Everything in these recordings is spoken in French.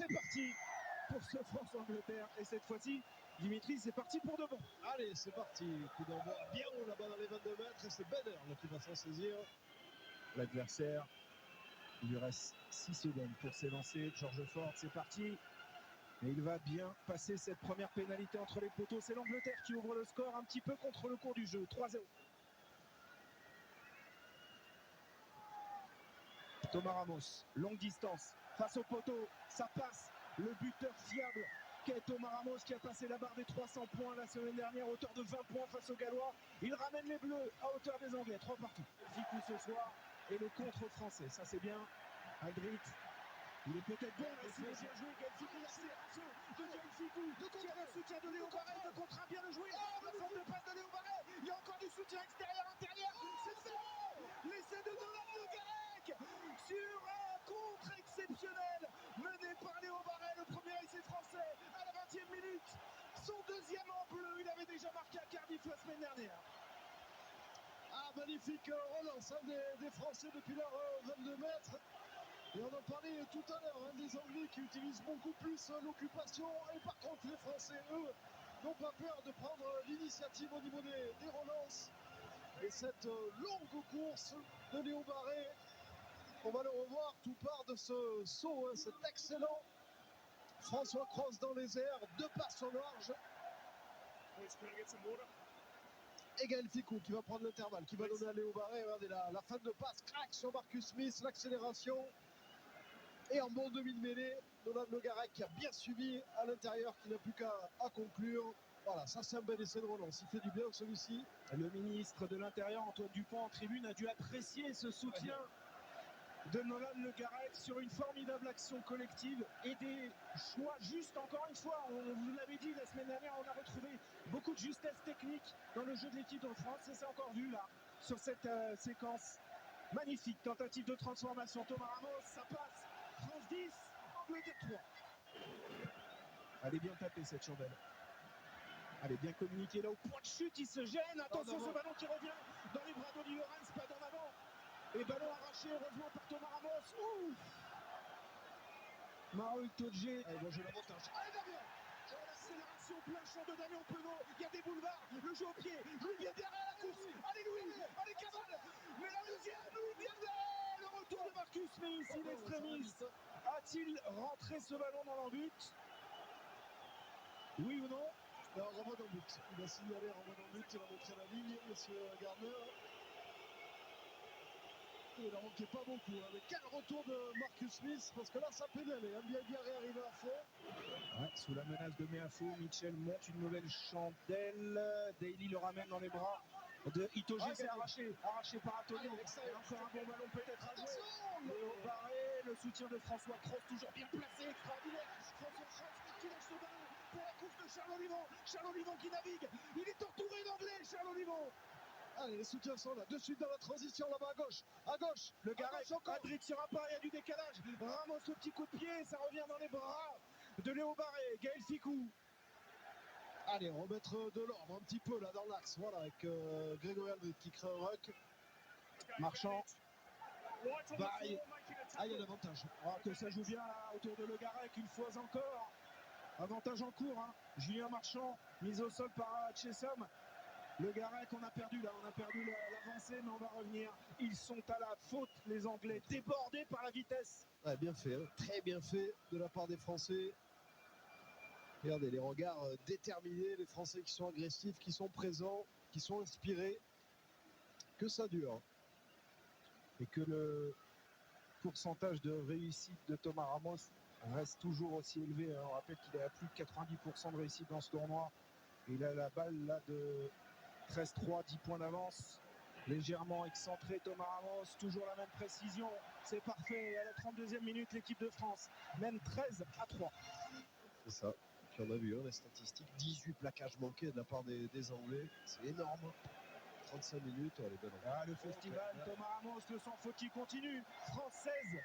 C'est parti pour ce France-Angleterre. Et cette fois-ci, Dimitri, c'est parti pour de bon. Allez, c'est parti. Coup d'envoi bien haut là-bas dans les 22 mètres. Et c'est Benner qui va s'en saisir. L'adversaire, il lui reste 6 secondes pour s'élancer. George Ford, c'est parti. Et il va bien passer cette première pénalité entre les poteaux. C'est l'Angleterre qui ouvre le score un petit peu contre le cours du jeu. 3-0. Thomas Ramos, longue distance, face au poteau, ça passe. Le buteur fiable qu'est Thomas Ramos qui a passé la barre des 300 points la semaine dernière, hauteur de 20 points face aux Gallois. Il ramène les Bleus à hauteur des Anglais, 3 partout. Ficou ce soir et le contre français, ça c'est bien. Aldrit, il est peut-être bon, là, s'il est bien joué. Ficou, l'accélération de Ficou, qui a le soutien de Léo Barré, de contre bien le joué. La forme de passe de Léo Barré, il y a encore du soutien extérieur-intérieur. C'est fait. L'essai de Nolan Le Garec sur un contre exceptionnel mené par Léo Barré, le premier essai français à la 20e minute. Son deuxième en bleu, il avait déjà marqué à Cardiff la semaine dernière. Ah, magnifique relance des Français depuis leur 22 mètres. Et on en parlait tout à l'heure, des Anglais qui utilisent beaucoup plus l'occupation. Et par contre, les Français, eux, n'ont pas peur de prendre l'initiative au niveau des relances. Et cette longue course de Léo Barré, on va le revoir, tout part de ce saut, cet excellent François Cross dans les airs, 2 passes au large. Et Gaël Ficou qui va prendre l'intervalle, qui va donner à Léo Barré. Regardez la fin de passe, crack sur Marcus Smith, l'accélération. Et en bon demi-mêlée, Nolan Le Garec qui a bien suivi à l'intérieur, qui n'a plus qu'à conclure. Voilà, ça c'est un bel essai de relance. Il fait du bien celui-ci. Le ministre de l'Intérieur, Antoine Dupont, en tribune, a dû apprécier ce soutien de Nolan Le Garec sur une formidable action collective et des choix justes. Encore une fois, on vous l'avait dit la semaine dernière, on a retrouvé beaucoup de justesse technique dans le jeu de l'équipe de France et c'est encore vu là sur cette séquence magnifique. Tentative de transformation, Thomas Ramos, ça passe. France 10, Angleterre 3. Elle est bien tapée cette chandelle. Elle est bien communiquée là au point de chute, il se gêne. Attention, ce ballon qui revient dans les bras d'Oli Lorenz, pas d'en avant. Et ballon arraché, heureusement par Thomas Ramos. Ouf, Maro Itoje. Allez, bon, je l'avantage. Allez, Damien. L'accélération, plein champ de Damien Penaud. Il y a des boulevards, le jeu au pied. Louis Bielder à la course. Allez, Louis. Allez, Cavale. Mais la deuxième, Louis Bielder. Le retour de Marcus Smith, in extremis. A-t-il rentré ce ballon dans l'embut? Oui ou non? Non, renvoi dans le but. Il a signalé renvoi dans le but, il a montré la ligne, monsieur Gardner. Il n'en manquait pas beaucoup, mais quel retour de Marcus Smith, parce que là ça pénalait, Bielder est arrivé à fond. Ouais, sous la menace de Meafou, Mitchell monte une nouvelle chandelle. Daly le ramène dans les bras de Itoje, c'est arraché par Antonio. Et encore un bon ballon peut-être à jouer. Léo Barré, le soutien de François Cross, toujours bien placé, extraordinaire. François Cross qui lâche ce ballon pour la course de Charles Olivon. Charles Olivon qui navigue, il est entouré d'anglais, Charles Olivon. Allez, les soutiens sont là, de suite dans la transition là-bas à gauche, le Garec, Aldrit tira pas, il y a du décalage. Ramos, le petit coup de pied, ça revient dans les bras de Léo Barré. Gaël Ficou. Allez, remettre de l'ordre un petit peu là dans l'axe, voilà, avec Grégory Aldrit qui crée un ruck. Marchand. Barré. Ah, il y a l'avantage. Oh, que ça joue bien là, autour de Le Garec, une fois encore. Avantage en cours, hein. Julien Marchand, mise au sol par Chessom. Le Garec, on a perdu là, on a perdu l'avancée, mais on va revenir. Ils sont à la faute, les Anglais, débordés par la vitesse. Ouais, bien fait, hein. Très bien fait de la part des Français. Regardez les regards déterminés, les Français qui sont agressifs, qui sont présents, qui sont inspirés. Que ça dure. Et que le pourcentage de réussite de Thomas Ramos reste toujours aussi élevé. On rappelle qu'il est à plus de 90% de réussite dans ce tournoi. Il a la balle là de 13-3, 10 points d'avance. Légèrement excentré Thomas Ramos, toujours la même précision. C'est parfait. À la 32e minute, l'équipe de France mène 13-3. C'est ça. Puis on a vu les statistiques, 18 plaquages manqués de la part des Anglais. C'est énorme. 35 minutes, elle est belle. Ah, le festival, Thomas Ramos, le sans faute qui continue. France 16,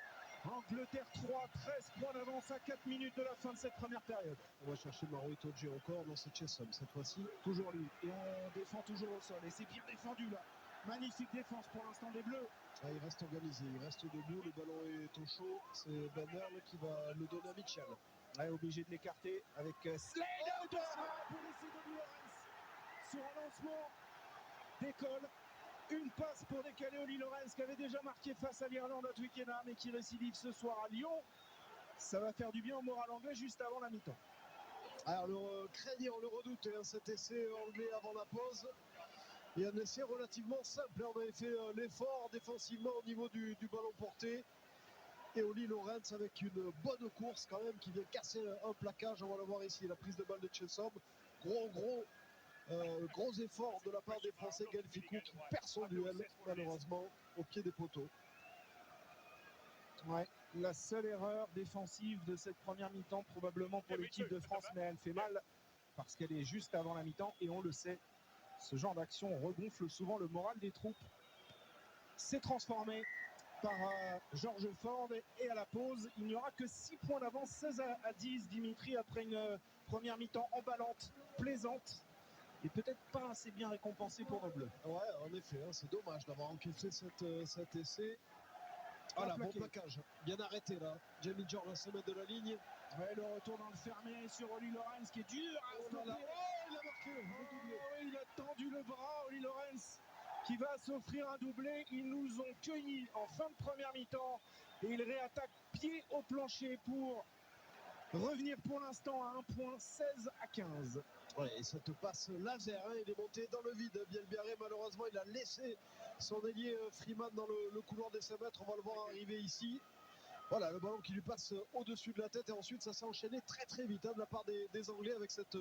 Angleterre 3, 13 points d'avance à 4 minutes de la fin de cette première période. On va chercher Maro Itoje encore, non c'est Chessom cette fois-ci. Toujours lui, et on défend toujours au sol, et c'est bien défendu là. Magnifique défense pour l'instant des Bleus. Ah, il reste organisé, il reste debout, le ballon est au chaud. C'est Ben Earl qui va le donner à Mitchell. Ouais, obligé de l'écarter avec Slade pour l'essai de Lorenz. Sur un lancement d'école, une passe pour décaler Oli Lorenz qui avait déjà marqué face à l'Irlande à Twickenham et qui récidive ce soir à Lyon. Ça va faire du bien au moral anglais juste avant la mi-temps. Alors le craignait, on le redoutait, hein, cet essai anglais avant la pause. Et un essai relativement simple, on avait fait l'effort défensivement au niveau du ballon porté. Et Oli Lorenz avec une bonne course quand même qui vient casser un plaquage, on va le voir ici, la prise de balle de Chelsea. Gros effort de la part des Français, Gaël Fickou qui perd son duel malheureusement au pied des poteaux. Ouais, la seule erreur défensive de cette première mi-temps probablement pour l'équipe de France, mais elle fait mal parce qu'elle est juste avant la mi-temps et on le sait, ce genre d'action regonfle souvent le moral des troupes. C'est transformé par George Ford et à la pause, il n'y aura que 6 points d'avance, 16-10 Dimitri après une première mi-temps emballante, plaisante et peut-être pas assez bien récompensée pour nos Bleus. Ouais, en effet, hein, c'est dommage d'avoir encaissé cet essai. Voilà, bon plaquage, bien arrêté là. Jamie Jordan se met de la ligne. Ouais, le retour dans le fermé sur Oli Lorenz qui est dur à stopper. Oh, il a marqué le doublé. Oui, il a tendu le bras, Oli Lorenz, qui va s'offrir un doublé. Ils nous ont cueillis en fin de première mi-temps et il réattaque pied au plancher pour revenir pour l'instant à un point, 16-15. Ouais, et cette passe laser, hein, il est monté dans le vide. Bielbiarré, malheureusement, il a laissé son ailier Freeman dans le couloir des 5 mètres. On va le voir arriver ici. Voilà, le ballon qui lui passe au-dessus de la tête. Et ensuite, ça s'est enchaîné très très vite hein, de la part des Anglais avec cette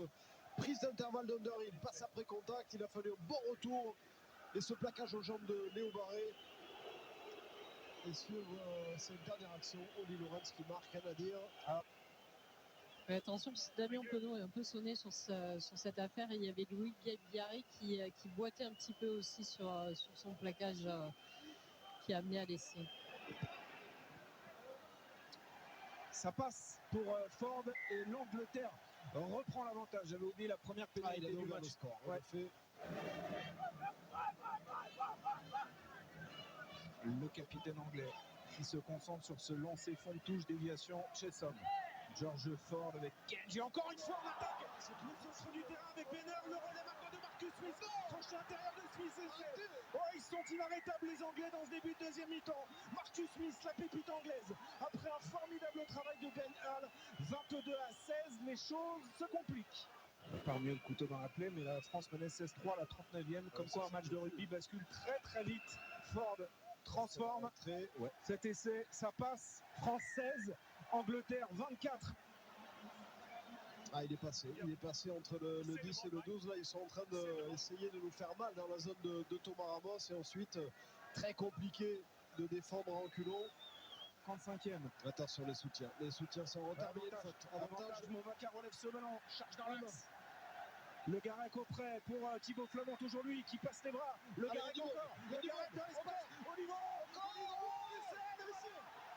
prise d'intervalle d'Underhill. Passe après contact, il a fallu un bon retour. Et ce plaquage aux jambes de Léo Barré. Et sur cette dernière action, Oli Lorenz qui marque, rien à dire. Mais attention, parce que Damien Penaud est un peu sonné sur cette affaire. Et il y avait Louis Bielbiarré qui boitait un petit peu aussi sur son plaquage qui a amené à l'essai. Ça passe pour Ford et l'Angleterre reprend l'avantage. J'avais oublié la première pénalité du match. Le score, ouais. Le capitaine anglais qui se concentre sur ce lancer fond de touche déviation Chesson. George Ford avec Kenji, encore une fois en attaque. Le centre du terrain avec Benner, le relais maintenant de Marcus Smith. Crochet intérieur de Smith. Oh, ils sont inarrêtables les Anglais dans ce début de deuxième mi-temps. Marcus Smith, la pépite anglaise. Après un formidable travail de Ben Hall, 22-16, les choses se compliquent. Par mieux le couteau dans la plaie, mais la France menait 16-3 à la 39e. Comme quoi un match de rugby bascule très très vite. Ford transforme cet essai, ça passe. France 16, Angleterre 24. Ah, il est passé entre le 10 et le 12. Là, ils sont en train d'essayer de nous faire mal dans la zone de Thomas Ramos. Et ensuite, très compliqué de défendre en culot. 35e. Attention, les soutiens. Les soutiens sont retardés. Avantage, Movaca relève ce ballon. Charge dans l'axe. Le Garec auprès pour Thibaut Flamand, toujours lui qui passe les bras. Le Garec encore. Le Garec dans l'espace. Au niveau.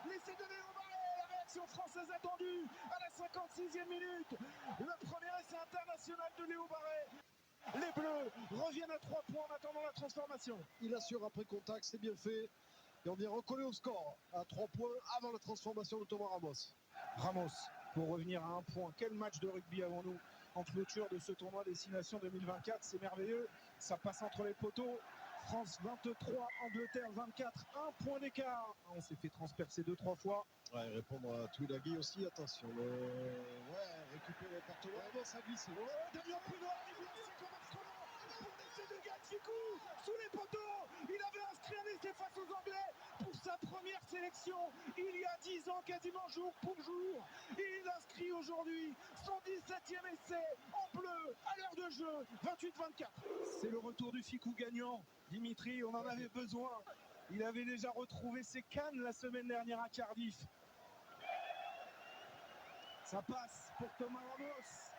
L'essai de Léo Barré. La réaction française attendue à la 56e minute. Le premier essai international de Léo Barré. Les Bleus reviennent à 3 points en attendant la transformation. Il assure après contact, c'est bien fait. Et on vient recoller au score à 3 points avant la transformation de Thomas Ramos. Ramos pour revenir à 1 point. Quel match de rugby avons-nous en clôture de ce tournoi Destination 2024, c'est merveilleux. Ça passe entre les poteaux. France 23, Angleterre 24, 1 point d'écart. On s'est fait transpercer 2-3 fois. Ouais, répondre à Twilaghi aussi, attention. Récupéré par Thomas Ramos, ça glisse. Damien Penaud arrive lancé comme un frelon pour l'essai de Gaël Fickou sous les poteaux. Il avait inscrit un essai face aux Anglais pour sa première sélection il y a 10 ans, quasiment jour pour jour. Il inscrit aujourd'hui son 17e essai en bleu à l'heure de jeu, 28-24. C'est le retour du Fickou gagnant. Dimitri, on en avait besoin. Il avait déjà retrouvé ses cannes la semaine dernière à Cardiff. Ça passe pour Thomas Ramos.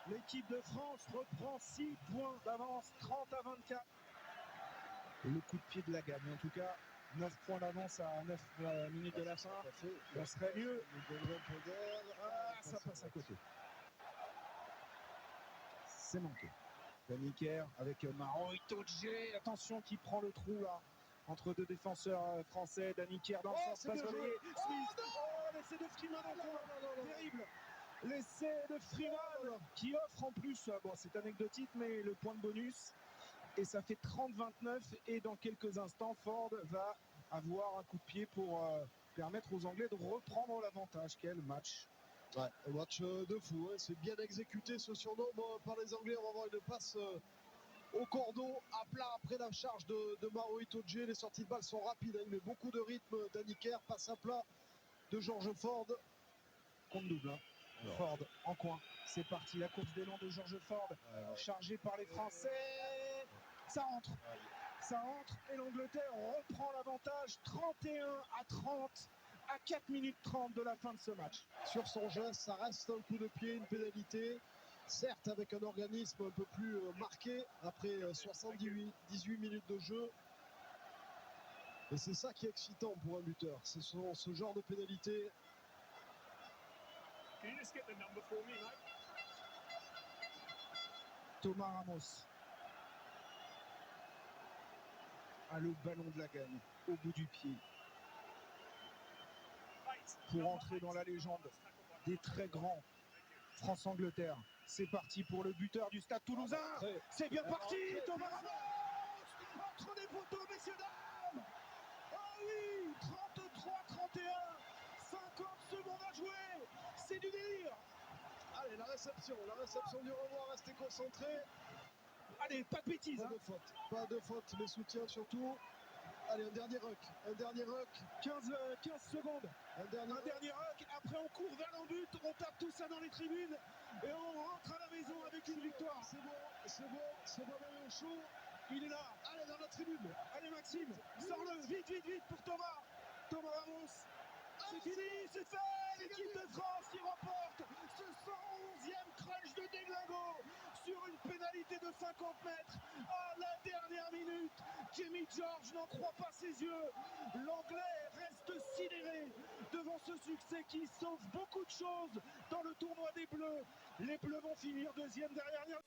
L'équipe de France reprend 6 points d'avance, 30-24. Le coup de pied de la gagne. En tout cas, 9 points d'avance à 9 minutes de la fin. On serait mieux. Ah, ça passe à côté. C'est manqué. Daniker avec Maro Itoje. Attention qui prend le trou là entre deux défenseurs français. Daniker dans le sens, passe relayé. Smith. Oh, l'essai de Freeman en coin. Terrible. L'essai de Freeman qui offre en plus, bon c'est anecdotique, mais le point de bonus. Et ça fait 30-29. Et dans quelques instants, Ford va avoir un coup de pied pour permettre aux Anglais de reprendre l'avantage. Quel match! Ouais, un match de fou, hein. C'est bien exécuté ce surnom par les Anglais. On va avoir une passe au cordeau, à plat après la charge de Maro Itoje. Les sorties de balle sont rapides, hein. Il met beaucoup de rythme. Daniker, passe à plat de George Ford. Compte double, hein. Ford en coin, c'est parti, la course d'élan de George Ford, chargé par les Français, ça rentre, et l'Angleterre reprend l'avantage, 31-30 à 4 minutes 30 de la fin de ce match. Sur son geste, ça reste un coup de pied, une pénalité, certes avec un organisme un peu plus marqué après 18 minutes de jeu. Et c'est ça qui est excitant pour un buteur, c'est ce genre de pénalité. Thomas Ramos a le ballon de la gagne au bout du pied pour entrer dans la légende des très grands. France-Angleterre, c'est parti pour le buteur du Stade Toulousain. C'est bien parti, Thomas Ramos entre les poteaux, messieurs dames. Ah oui, 33-31, 50 secondes à jouer, c'est du délire. Allez, la réception du revoir, restez concentrés. Allez, pas de bêtises. Pas de faute, les soutiens surtout. Allez, un dernier ruck. 15 secondes. Un dernier ruck. Après, on court vers l'embut. On tape tout ça dans les tribunes. Et on rentre à la maison avec une victoire. C'est bon, Mario Chaud. Il est là. Allez, dans la tribune. Allez, Maxime, sors-le. Vite pour Thomas. Thomas Ramos. C'est fini, c'est fait. L'équipe de France qui remporte ce 111e crunch de déglingo sur une pénalité de 50 mètres à la dernière minute. Jamie George n'en croit pas ses yeux. L'Anglais reste sidéré devant ce succès qui sauve beaucoup de choses dans le tournoi des Bleus. Les Bleus vont finir deuxième derrière.